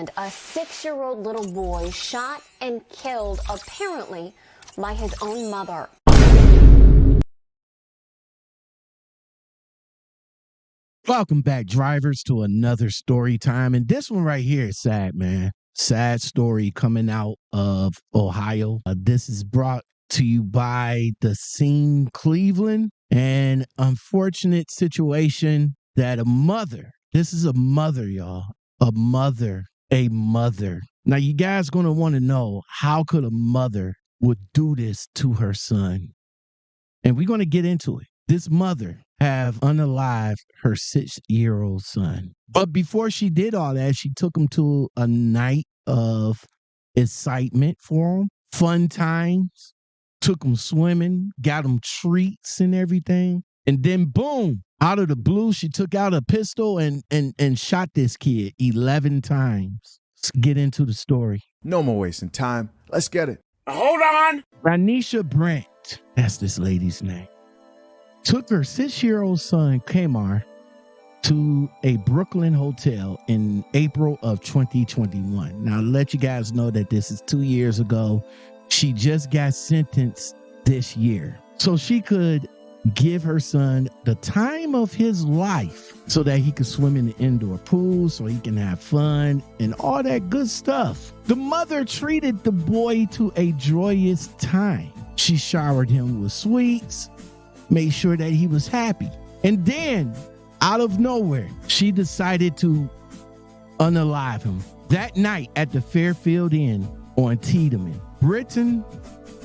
And a 6-year-old little boy shot and killed, apparently, by his own mother. Welcome back, drivers, to another story time. And this one right here is sad, man. Sad story coming out of Ohio. This is brought to you by the Scene Cleveland. An unfortunate situation that a mother, this is a mother, y'all, a mother. Now, you guys going to want to know, how could a mother would do this to her son? And we're going to get into it. This mother have unalived her 6-year-old son. But before she did all that, she took him to a night of excitement for him, fun times, took him swimming, got him treats and everything. And then boom, out of the blue, she took out a pistol and shot this kid 11 times. Let's get into the story. No more wasting time. Let's get it. Hold on. Ranisha Brandt, that's this lady's name, took her 6-year-old son, Kamar, to a Brooklyn hotel in April of 2021. Now, I'll let you guys know that this is 2 years ago. She just got sentenced this year. So she could give her son the time of his life so that he could swim in the indoor pool, so he can have fun and all that good stuff. The mother treated the boy to a joyous time. She showered him with sweets, made sure that he was happy. And then, out of nowhere, she decided to unalive him. That night at the Fairfield Inn on Tiedemann, Britton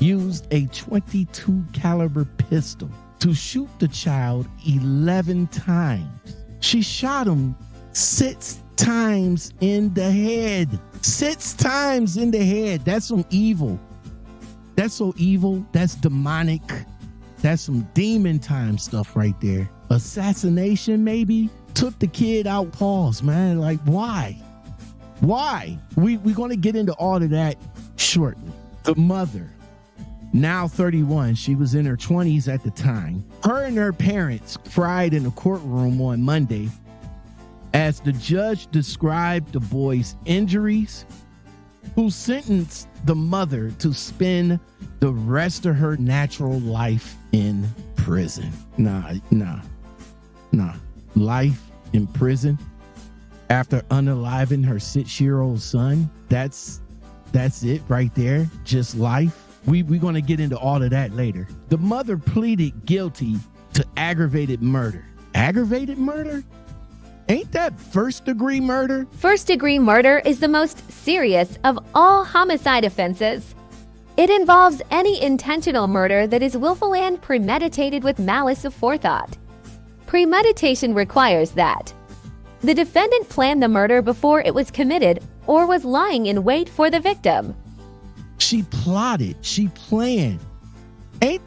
used a .22 caliber pistol to shoot the child 11 times. She shot him 6 times in the head. 6 times in the head. That's some evil. That's so evil. That's demonic. That's some demon time stuff right there. Assassination, maybe? Took the kid out. Pause, man. Like, why? Why? We're going to get into all of that shortly. The mother, now 31, she was in her 20s at the time. Her and her parents cried in a courtroom on Monday as the judge described the boy's injuries, who sentenced the mother to spend the rest of her natural life in prison. Nah. Life in prison after unaliving her 6-year-old son. That's it right there. Just life. We're going to get into all of that later. The mother pleaded guilty to aggravated murder. Aggravated murder? Ain't that first-degree murder? First-degree murder is the most serious of all homicide offenses. It involves any intentional murder that is willful and premeditated with malice aforethought. Premeditation requires that the defendant planned the murder before it was committed or was lying in wait for the victim. She plotted. She planned. Ain't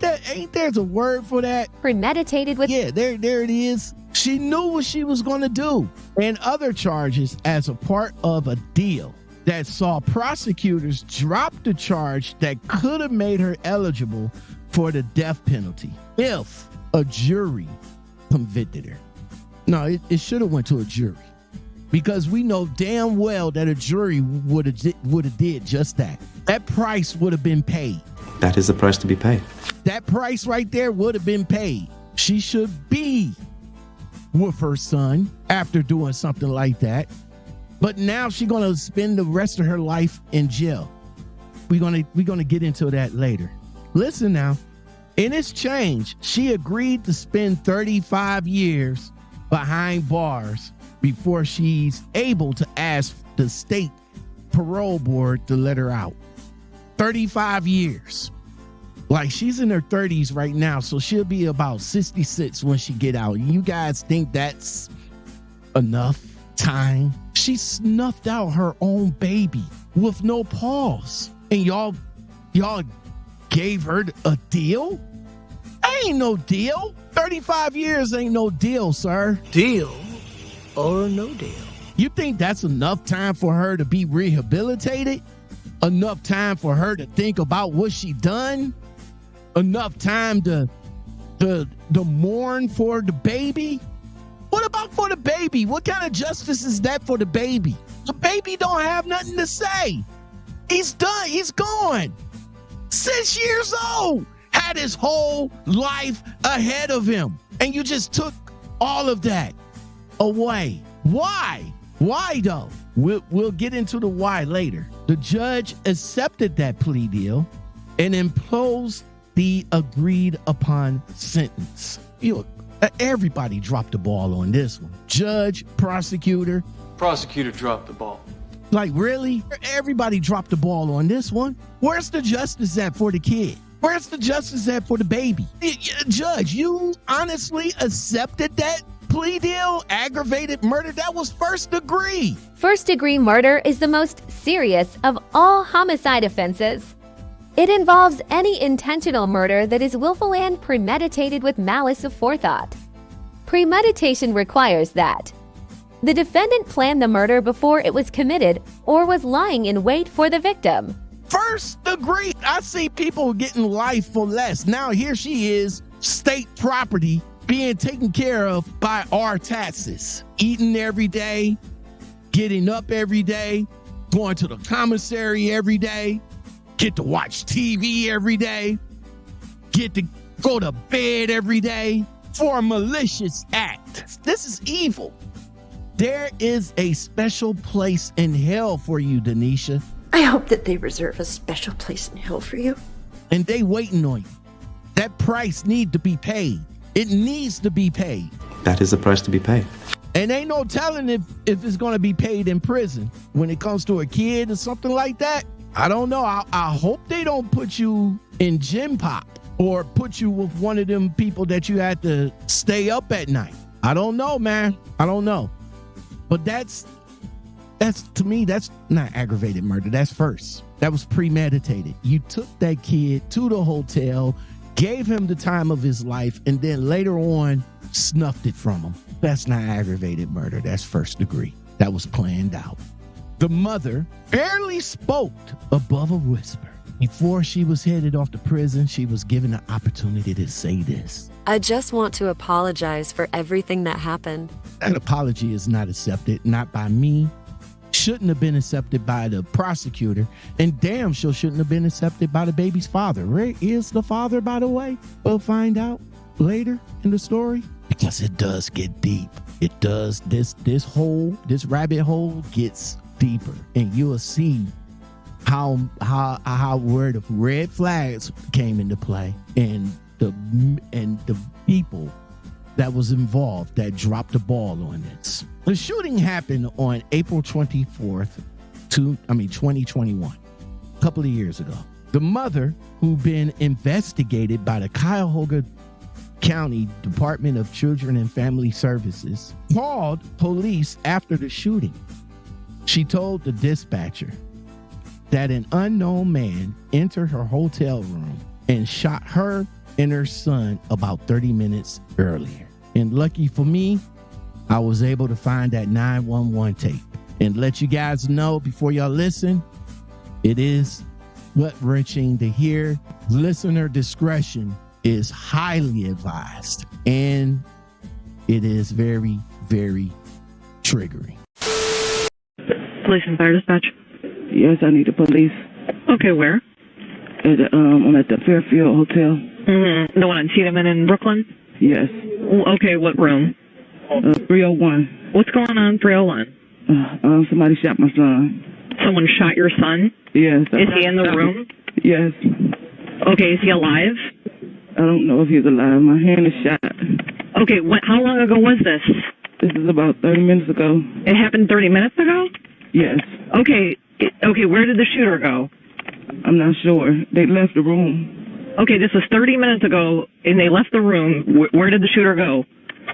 there's a word for that? Premeditated with... Yeah, there it is. She knew what she was going to do. And other charges as a part of a deal that saw prosecutors drop the charge that could have made her eligible for the death penalty if a jury convicted her. No, it should have went to a jury, because we know damn well that a jury would have did just that. That price would have been paid. That is the price to be paid. That price right there would have been paid. She should be with her son after doing something like that. But now she's going to spend the rest of her life in jail. We're going to get into that later. Listen now. In exchange, she agreed to spend 35 years behind bars before she's able to ask the state parole board to let her out. 35 years. Like, she's in her 30s right now, so she'll be about 66 when she get out. You guys think that's enough time? She snuffed out her own baby with no pause. And y'all gave her a deal? Ain't no deal. 35 years ain't no deal, sir. Deal or no deal? You think that's enough time for her to be rehabilitated? Enough time for her to think about what she done? Enough time to mourn for the baby? What about for the baby? What kind of justice is that for the baby? The baby don't have nothing to say. He's done. He's gone. 6 years old. Had his whole life ahead of him. And you just took all of that away. Why? Why though? We'll get into the why later. The judge accepted that plea deal and imposed the agreed upon sentence. Everybody dropped the ball on this one. Judge, prosecutor. Prosecutor dropped the ball. Like, really? Everybody dropped the ball on this one. Where's the justice at for the kid? Where's the justice at for the baby? Judge, you honestly accepted that plea deal? Aggravated murder? That was first degree. First-degree murder is the most serious of all homicide offenses. It involves any intentional murder that is willful and premeditated with malice aforethought. Premeditation requires that the defendant planned the murder before it was committed or was lying in wait for the victim. First degree. I see people getting life for less. Now here she is, state property, being taken care of by our taxes. Eating every day, getting up every day, going to the commissary every day, get to watch TV every day, get to go to bed every day for a malicious act. This is evil. There is a special place in hell for you, Denisha. I hope that they reserve a special place in hell for you. And they waiting on you. That price need to be paid. It needs to be paid. That is the price to be paid. And ain't no telling if it's going to be paid in prison when it comes to a kid or something like that. I don't know. I hope they don't put you in gym pop or put you with one of them people that you had to stay up at night. I don't know, man. I don't know. But that's to me, that's not aggravated murder. That's first. That was premeditated. You took that kid to the hotel, gave him the time of his life, and then later on snuffed it from him. That's not aggravated murder. That's first degree. That was planned out. The mother barely spoke above a whisper. Before she was headed off to prison, she was given the opportunity to say this. I just want to apologize for everything that happened. That apology is not accepted, not by me. Shouldn't have been accepted by the prosecutor, and damn sure shouldn't have been accepted by the baby's father. Where is the father, by the way? We'll find out later in the story, because it does get deep. It does. This rabbit hole gets deeper, and you'll see how where the red flags came into play, and the people that was involved that dropped the ball on this. The shooting happened on April 24th, 2021, a couple of years ago. The mother, who'd been investigated by the Cuyahoga County Department of Children and Family Services, called police after the shooting. She told the dispatcher that an unknown man entered her hotel room and shot her and her son about 30 minutes earlier. And lucky for me, I was able to find that 911 tape and let you guys know before y'all listen, it is gut-wrenching to hear. Listener discretion is highly advised, and it is very, very triggering. Police and fire dispatch? Yes, I need the police. Okay, where? I'm at the Fairfield Hotel. Mm-hmm. The one on Tiedemann in Brooklyn? Yes. Okay, what room? 301. What's going on 301? Somebody shot my son. Someone shot your son? Yes. Is he in the room? Yes. Okay, is he alive? I don't know if he's alive. My hand is shot. Okay, how long ago was this? This is about 30 minutes ago. It happened 30 minutes ago? Yes. Okay, where did the shooter go? I'm not sure. They left the room. Okay, this was 30 minutes ago, and they left the room. Where did the shooter go?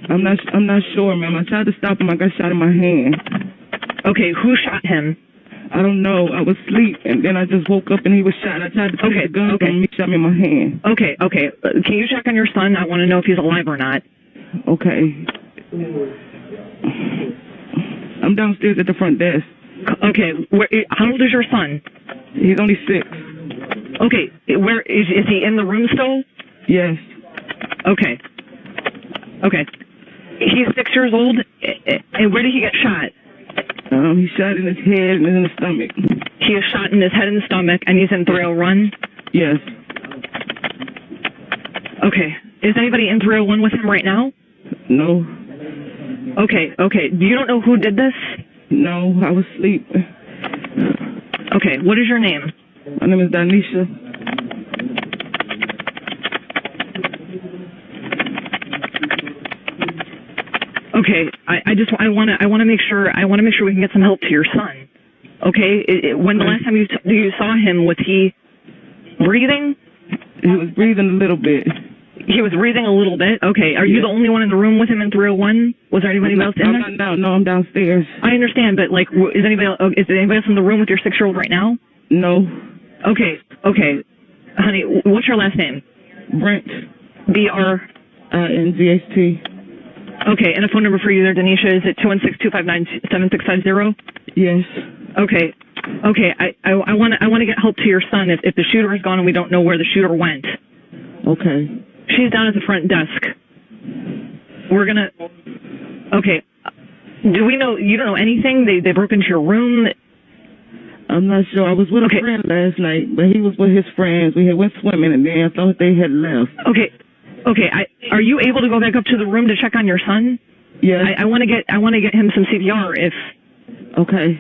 I'm not sure, ma'am. I tried to stop him. I got shot in my hand. Okay, who shot him? I don't know. I was asleep, and then I just woke up, and he was shot. I tried to take the gun from him. He shot me in my hand. Okay. Can you check on your son? I want to know if he's alive or not. Okay. I'm downstairs at the front desk. Okay. How old is your son? He's only 6. Okay. Where is he in the room still? Yes. Okay. He's 6 years old, and where did he get shot? He shot in his head and in the stomach. He is shot in his head and stomach, and he's in 301? Yes. Okay. Is anybody in 301 with him right now? No. Okay. You don't know who did this? No, I was asleep. Okay, what is your name? My name is Danisha. Okay, I want to make sure we can get some help to your son. Okay, when the last time you saw him, was he breathing? He was breathing a little bit. He was breathing a little bit. Okay, are you the only one in the room with him in 301? Was there anybody else in there? No, I'm downstairs. I understand, but like, is anybody else in the room with your 6-year-old right now? No. Okay, honey, what's your last name? Brent. BRNGHT. Okay, and a phone number for you there, Denisha, is it 216-259-7650? Yes. Okay, I want to get help to your son if the shooter is gone and we don't know where the shooter went. Okay. She's down at the front desk. Okay, do we know, you don't know anything? They broke into your room? I'm not sure. I was with a friend last night, but he was with his friends. We had went swimming, and then I thought they had left. Okay. Are you able to go back up to the room to check on your son? Yes. I want to get him some CPR if. Okay.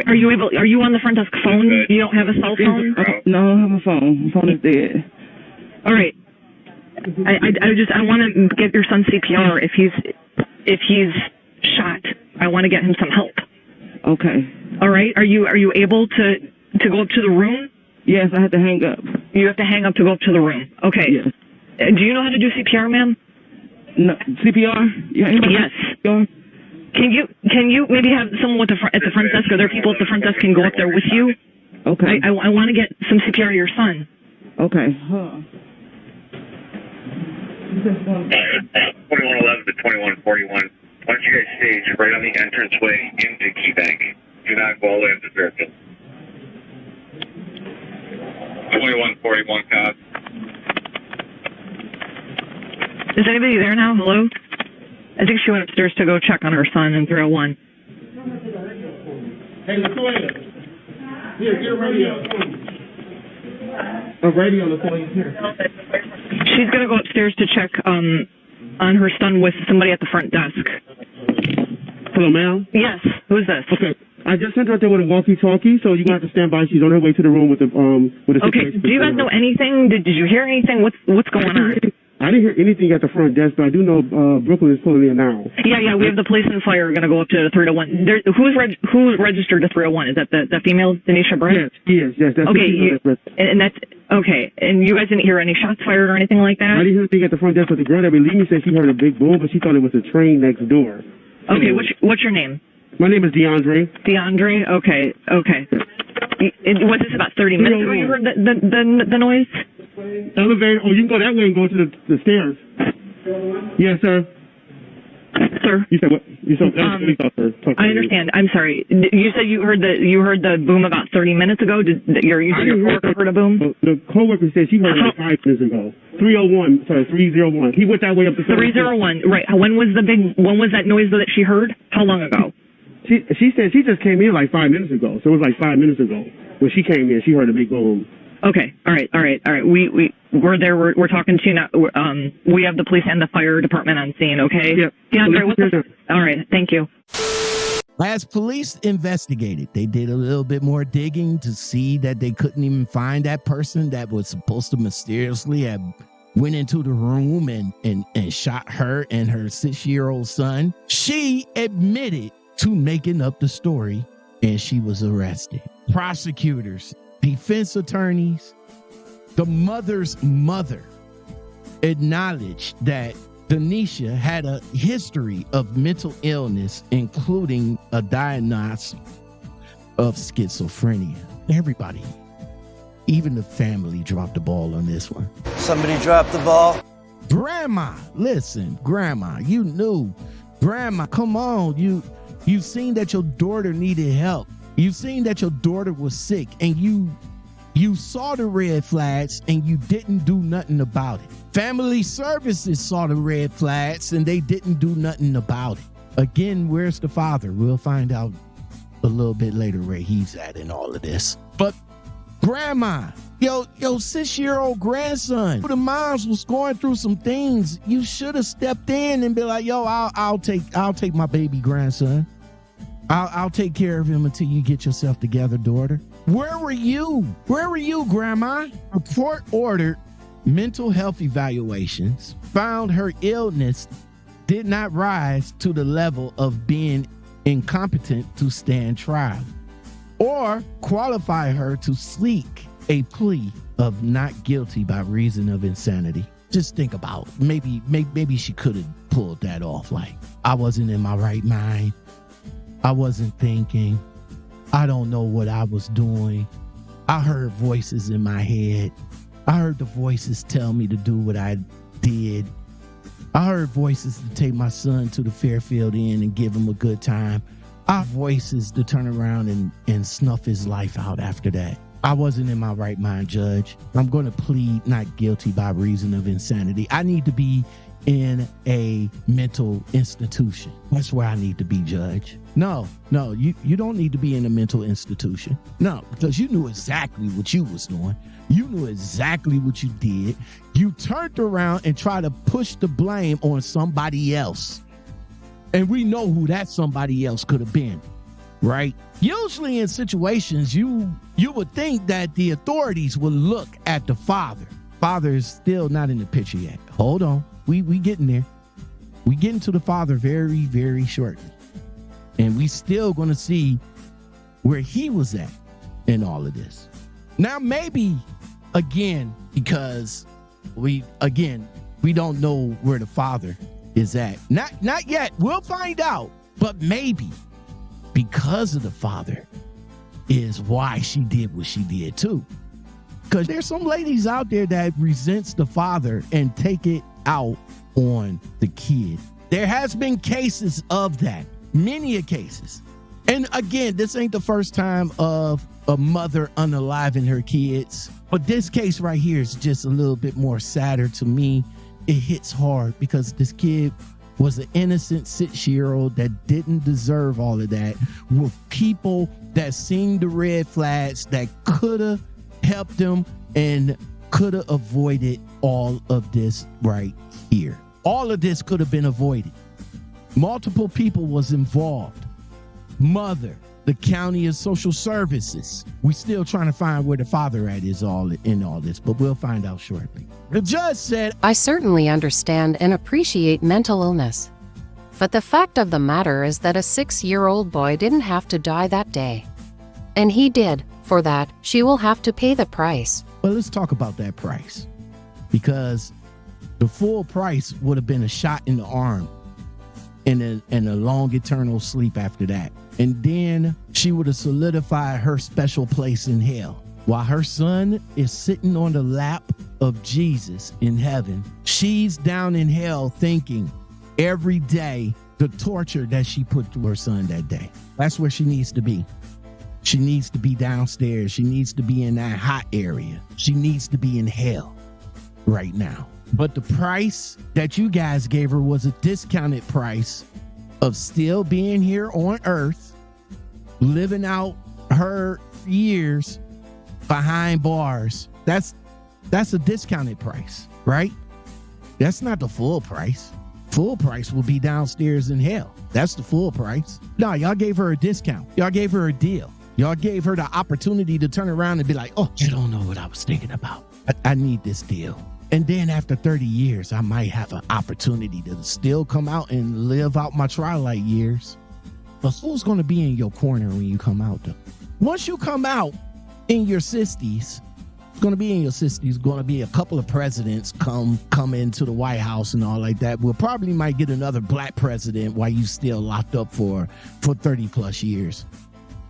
Are you able? Are you on the front desk phone? You don't have a cell phone? No, I don't have a phone. My phone is dead. All right. I want to get your son CPR if he's shot. I want to get him some help. Okay. All right. Are you able to go up to the room? Yes, I had to hang up. You have to hang up to go up to the room. Okay. Yes. Do you know how to do CPR, ma'am? No. CPR? Yes. CPR? Can you maybe have someone at the front desk, or there are people at the front desk can go up there with you? Okay. I want to get some CPR to your son. Okay. 2111 to 2141. Why don't you guys stage right on the entranceway into Key Bank? Do not go all the way up to Fairfield. 2141, cop. Is anybody there now? Hello? I think she went upstairs to go check on her son in 301. Hey, Latoya. Here, get a radio. A radio, Latoya, here. She's going to go upstairs to check on her son with somebody at the front desk. Hello, ma'am? Yes. Who's this? Okay. I just sent her out there with a walkie-talkie, so you're going to have to stand by. She's on her way to the room with the Okay. Do you guys know anything? Did you hear anything? What's going on? I didn't hear anything at the front desk, but I do know Brooklyn is pulling in now. Yeah. We have the police and fire going to go up to 301. Who's registered to 301? Is that the female, Denisha Brent? Yes. That's okay. And that's okay. And you guys didn't hear any shots fired or anything like that? I didn't hear anything at the front desk, but the girl that relieved me said she heard a big boom, but she thought it was a train next door. Okay. What's your name? My name is DeAndre. DeAndre? Okay. Was this about 30 minutes ago you heard the noise? Elevator. Oh, you can go that way and go to the stairs. Yes, sir. Sir? You said what? You said police officer. I understand. I'm sorry. You said you heard the boom about 30 minutes ago? Did your coworker heard a boom? The coworker said she heard it 5 minutes ago. 301. He went that way up the 301. Right. When was that noise that she heard? How long ago? She said she just came in like 5 minutes ago. So it was like 5 minutes ago when she came in. She heard a big boom. Okay. All right. We're there. We're talking to you now. We have the police and the fire department on scene. Okay. Yeah. All right. Thank you. As police investigated, they did a little bit more digging to see that they couldn't even find that person that was supposed to mysteriously have went into the room and shot her and her 6-year-old son. She admitted to making up the story, and she was arrested. Prosecutors, defense attorneys, the mother's mother acknowledged that Denisha had a history of mental illness, including a diagnosis of schizophrenia. Everybody, even the family, dropped the ball on this one. Somebody dropped the ball. Grandma, listen, Grandma, you knew. Grandma, come on, you've seen that your daughter needed help. You've seen that your daughter was sick, and you saw the red flags and you didn't do nothing about it. Family services saw the red flags and they didn't do nothing about it. Again, where's the father? We'll find out a little bit later where he's at in all of this. But grandma, yo 6-year-old grandson, the moms was going through some things. You should have stepped in and be like, yo, I'll take my baby grandson. I'll take care of him until you get yourself together, daughter. Where were you? Where were you, grandma? A court ordered mental health evaluations found her illness did not rise to the level of being incompetent to stand trial or qualify her to seek a plea of not guilty by reason of insanity. Just think about maybe she could have pulled that off. Like, I wasn't in my right mind. I wasn't thinking. I don't know what I was doing. I heard voices in my head. I heard the voices tell me to do what I did. I heard voices to take my son to the Fairfield Inn and give him a good time. I heard voices to turn around and snuff his life out after that. I wasn't in my right mind, Judge. I'm going to plead not guilty by reason of insanity. I need to be in a mental institution. That's where I need to be, Judge. No, you don't need to be in a mental institution. No, because you knew exactly what you was doing. You knew exactly what you did. You turned around and tried to push the blame on somebody else. And we know who that somebody else could have been, right? Usually in situations, you would think that the authorities would look at the father. Father is still not in the picture yet. Hold on. We getting there. We getting to the father very, very shortly. And we still going to see where he was at in all of this. Now, maybe, again, because we don't know where the father is at. Not yet. We'll find out. But maybe because of the father is why she did what she did too. Because there's some ladies out there that resents the father and take it out on the kid. There has been cases of that. Many cases. And again, this ain't the first time of a mother unaliving her kids. But this case right here is just a little bit more sadder to me. It hits hard because this kid was an innocent 6-year-old that didn't deserve all of that, with people that seen the red flags that could have helped him and could have avoided all of this right here. All of this could have been avoided. Multiple people was involved. Mother, the county of social services. We still trying to find where the father at is all in all this, but we'll find out shortly. The judge said, I certainly understand and appreciate mental illness. But the fact of the matter is that a 6-year-old boy didn't have to die that day. And he did. For that, she will have to pay the price. Well, let's talk about that price. Because the full price would have been a shot in the arm and a long eternal sleep after that. And then she would have solidified her special place in hell. While her son is sitting on the lap of Jesus in heaven, she's down in hell thinking every day the torture that she put through her son that day. That's where she needs to be. She needs to be downstairs. She needs to be in that hot area. She needs to be in hell right now. But the price that you guys gave her was a discounted price of still being here on earth, living out her years behind bars. That's a discounted price, right? That's not the full price. Full price will be downstairs in hell. That's the full price. No, y'all gave her a discount. Y'all gave her a deal. Y'all gave her the opportunity to turn around and be like, oh, you don't know what I was thinking about. I need this deal. And then after 30 years, I might have an opportunity to still come out and live out my twilight years. But who's going to be in your corner when you come out, though? Once you come out in your 60s, it's going to be in your 60s, going to be a couple of presidents come into the White House and all like that. We'll probably might get another black president while you still locked up for 30 plus years.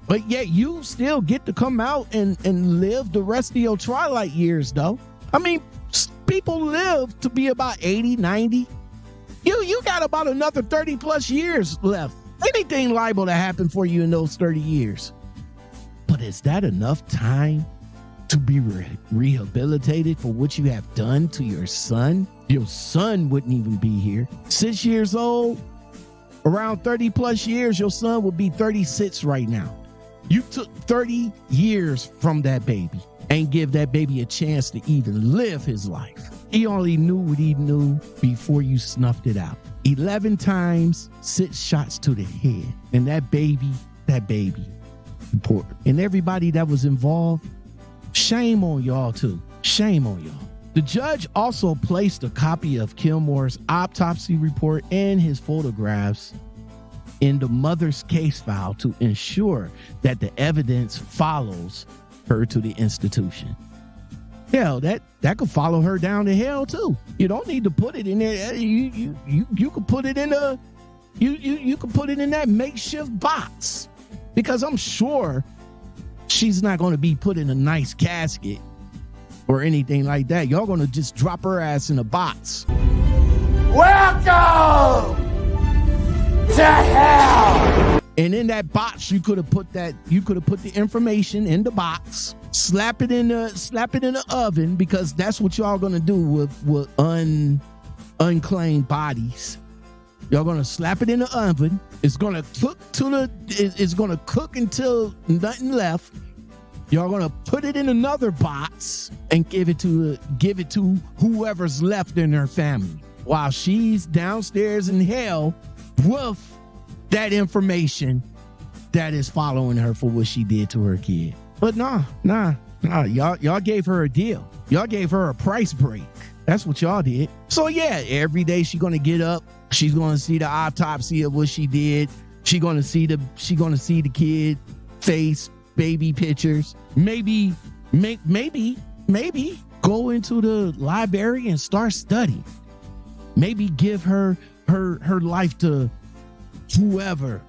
But yet you still get to come out and live the rest of your twilight years, though. I mean, people live to be about 80, 90. You got about another 30 plus years left. Anything liable to happen for you in those 30 years. But is that enough time to be rehabilitated for what you have done to your son? Your son wouldn't even be here. 6 years old, Around 30 plus years, your son would be 36 right now. You took 30 years from that baby and give that baby a chance to even live his life. He only knew what he knew before you snuffed it out. 11 times, 6 shots to the head. And that baby, important. And everybody that was involved, shame on y'all too. Shame on y'all. The judge also placed a copy of Kilmore's autopsy report and his photographs in the mother's case file to ensure that the evidence follows her to the institution. Hell, that could follow her down to hell too. You don't need to put it in there. You could put it in a you could put it in that makeshift box, because I'm sure she's not going to be put in a nice casket or anything like that. Y'all going to just drop her ass in a box. Welcome to hell. And in that box, you could have put the information in the box, slap it in the oven, because that's what y'all gonna do with unclaimed bodies. Y'all gonna slap it in the oven. It's gonna cook until nothing left. Y'all gonna put it in another box and give it to whoever's left in her family, while she's downstairs in hell with that information that is following her for what she did to her kid. But nah, y'all gave her a deal. Y'all gave her a price break. That's what y'all did. So yeah, every day she's gonna get up, she's gonna see the autopsy of what she did. She's gonna see the kid face, baby pictures. Maybe go into the library and start studying. Maybe give her life to whoever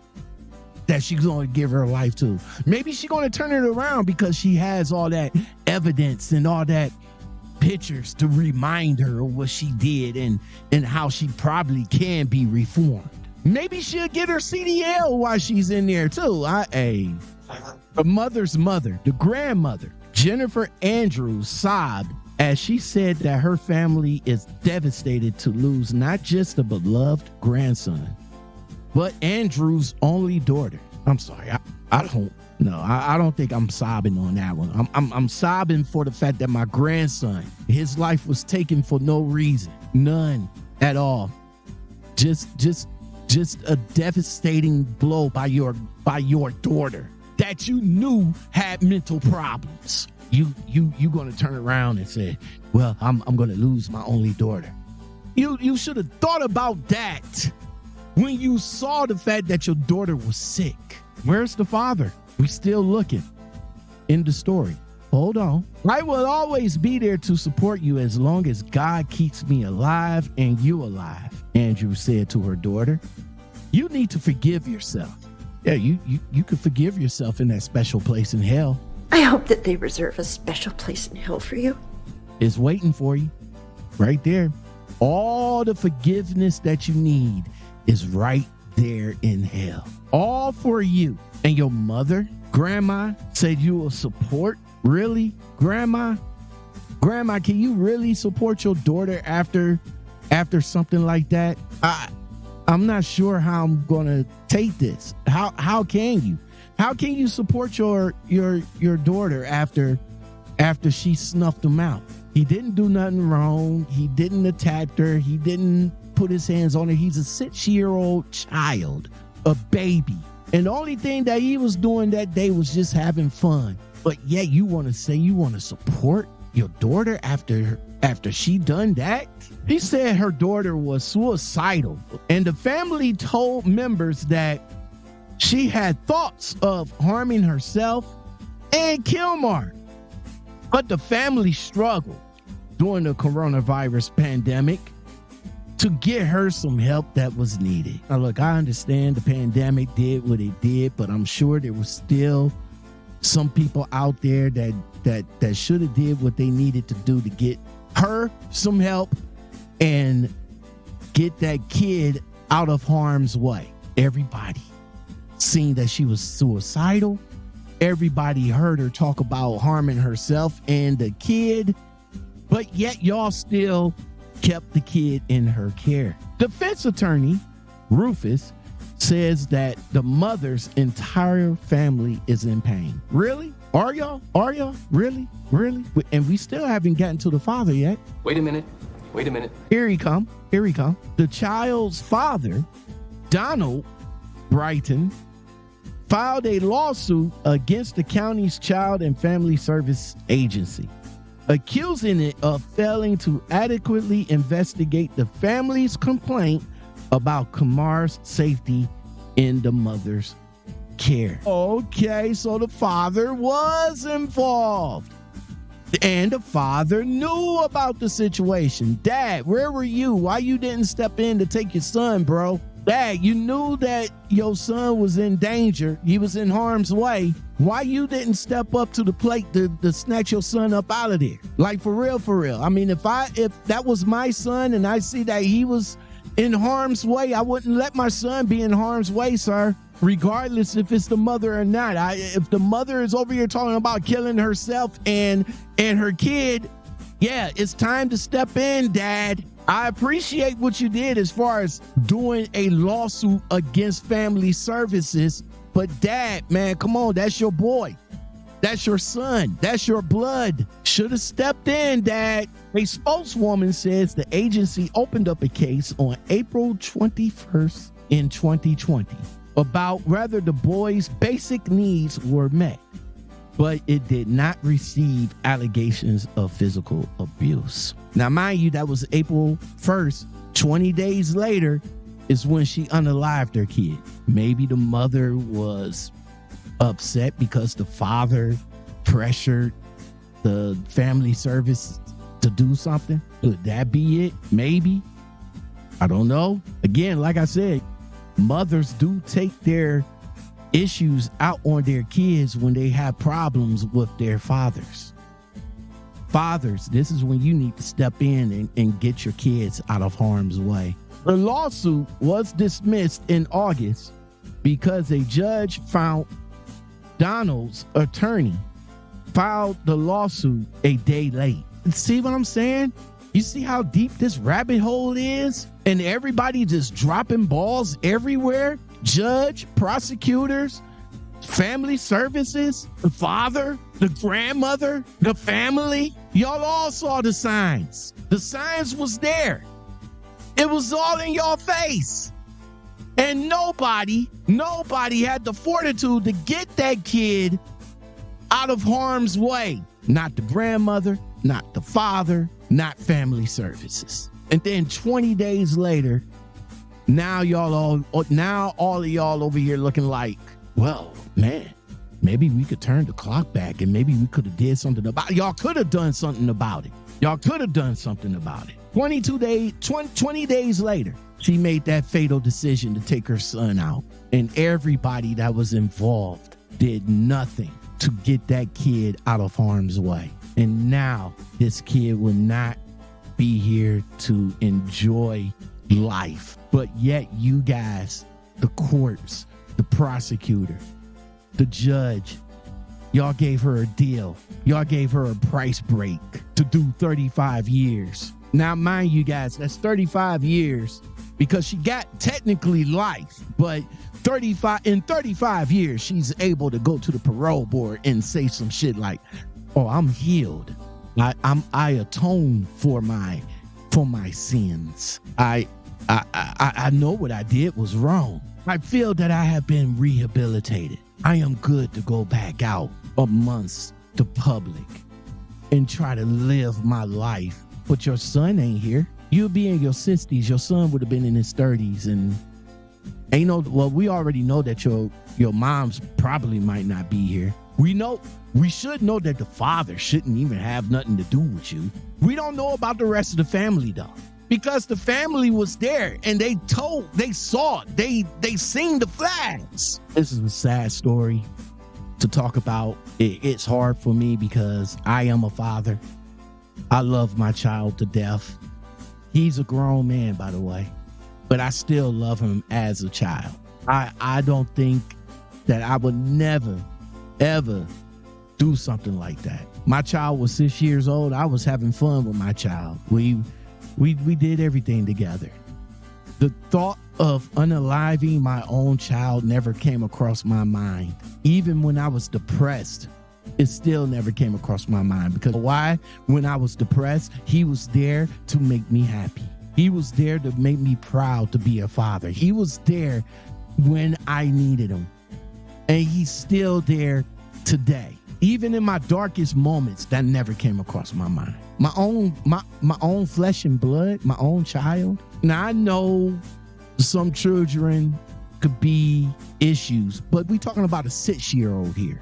that she's going to give her life to. Maybe she's going to turn it around because she has all that evidence and all that pictures to remind her of what she did and how she probably can be reformed. Maybe she'll get her CDL while she's in there too. The mother's mother, the grandmother, Jennifer Andrews, sobbed as she said that her family is devastated to lose not just a beloved grandson, but Andrew's only daughter. I'm sorry, I don't think I'm sobbing on that one. I'm sobbing for the fact that my grandson, his life was taken for no reason, none at all. Just a devastating blow by your daughter that you knew had mental problems. You gonna turn around and say, well, I'm gonna lose my only daughter. You should have thought about that when you saw the fact that your daughter was sick. Where's the father? We still looking in the story. Hold on. I will always be there to support you as long as God keeps me alive and you alive, Andrew said to her daughter. You need to forgive yourself. Yeah, you could forgive yourself in that special place in hell. I hope that they reserve a special place in hell for you. It's waiting for you right there. All the forgiveness that you need is right there in hell. All for you. And your mother, grandma, said you will support? Really? Grandma, can you really support your daughter after something like that? I'm not sure how I'm gonna take this. How can you? How can you support your daughter after she snuffed him out? He didn't do nothing wrong. He didn't attack her. He didn't put his hands on her. He's a 6-year-old child, a baby. And the only thing that he was doing that day was just having fun. But yet you want to say you want to support your daughter after she done that? He said her daughter was suicidal. And the family told members that she had thoughts of harming herself and Kilmore. But the family struggled during the coronavirus pandemic to get her some help that was needed. Now, look, I understand the pandemic did what it did, but I'm sure there was still some people out there that should have did what they needed to do to get her some help and get that kid out of harm's way. Everybody seen that she was suicidal. Everybody heard her talk about harming herself and the kid, but yet y'all still kept the kid in her care. Defense attorney Rufus says that the mother's entire family is in pain. Really? Are y'all? Really? And we still haven't gotten to the father yet. Wait a minute. Here he come. The child's father, Donald Brighton, filed a lawsuit against the county's Child and Family Service Agency, accusing it of failing to adequately investigate the family's complaint about Kamar's safety in the mother's care. Okay, so the father was involved. And the father knew about the situation. Dad, where were you? Why you didn't step in to take your son, bro? Dad, you knew that your son was in danger. He was in harm's way. Why you didn't step up to the plate to snatch your son up out of there? Like, for real. I mean, if that was my son and I see that he was in harm's way, I wouldn't let my son be in harm's way, sir. Regardless if it's the mother or not. If the mother is over here talking about killing herself and her kid, yeah, it's time to step in, Dad. I appreciate what you did as far as doing a lawsuit against family services, but Dad, man, come on, that's your boy. That's your son. That's your blood. Should have stepped in, Dad. A spokeswoman says the agency opened up a case on April 21st in 2020 about whether the boy's basic needs were met, but it did not receive allegations of physical abuse. Now, mind you, that was April 1st. 20 days later is when she unalived her kid. Maybe the mother was upset because the father pressured the family service to do something. Could that be it? Maybe. I don't know. Again, like I said, mothers do take their issues out on their kids when they have problems with their fathers. Fathers, this is when you need to step in and get your kids out of harm's way. The lawsuit was dismissed in August because a judge found Donald's attorney filed the lawsuit a day late. See what I'm saying? You see how deep this rabbit hole is? And everybody just dropping balls everywhere? Judge, prosecutors, family services, the father, the grandmother, the family. Y'all all saw the signs. The signs was there. It was all in your face. And nobody had the fortitude to get that kid out of harm's way. Not the grandmother, not the father, not family services. And then 20 days later, now all of y'all over here looking like, well, man, maybe we could turn the clock back and maybe we could have did something about it. Y'all could have done something about it. 20 days later, she made that fatal decision to take her son out. And everybody that was involved did nothing to get that kid out of harm's way. And now this kid will not be here to enjoy life. But yet you guys, the courts, the prosecutor, the judge, y'all gave her a deal. Y'all gave her a price break to do 35 years. Now, mind you guys, that's 35 years because she got technically life, but 35 years, she's able to go to the parole board and say some shit like, oh, I'm healed. I atone for my sins. I know what I did was wrong. I feel that I have been rehabilitated. I am good to go back out amongst the public and try to live my life. But your son ain't here. You'll be in your 60s. Your son would have been in his 30s. And we already know that your mom's probably might not be here. We should know that the father shouldn't even have nothing to do with you. We don't know about the rest of the family though, because the family was there and they saw it. They seen the flags. This is a sad story to talk about. It's hard for me because I am a father. I love my child to death. He's a grown man, by the way, but I still love him as a child. I don't think that I would never, ever do something like that. My child was 6 years old. I was having fun with my child. We did everything together. The thought of unaliving my own child never came across my mind. Even when I was depressed, it still never came across my mind. Because why? When I was depressed, he was there to make me happy. He was there to make me proud to be a father. He was there when I needed him. And he's still there today. Even in my darkest moments, that never came across my mind. My own flesh and blood, my own child. Now, I know some children could be issues, but we're talking about a 6-year-old here.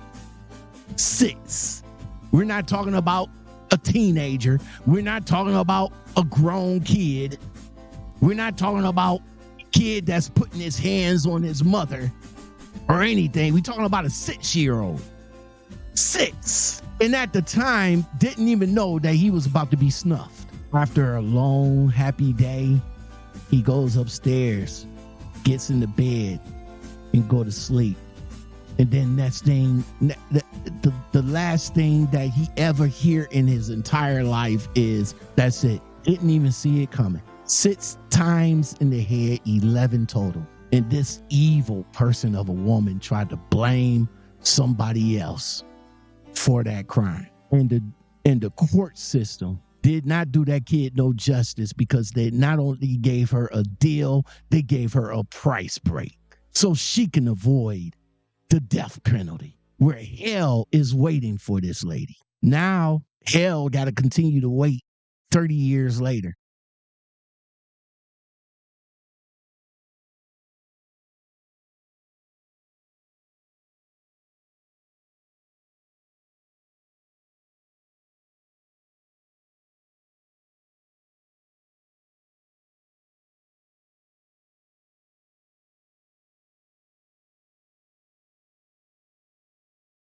6. We're not talking about a teenager. We're not talking about a grown kid. We're not talking about a kid that's putting his hands on his mother or anything. We're talking about a 6-year-old. 6. And at the time, didn't even know that he was about to be snuffed. After a long, happy day, he goes upstairs, gets in the bed, and go to sleep. And then next thing, the last thing that he ever hear in his entire life is, that's it. Didn't even see it coming. 6 times in the head, 11 total. And this evil person of a woman tried to blame somebody else for that crime. And the court system did not do that kid no justice, because they not only gave her a deal, they gave her a price break so she can avoid the death penalty, where hell is waiting for this lady. Now, hell got to continue to wait 30 years later.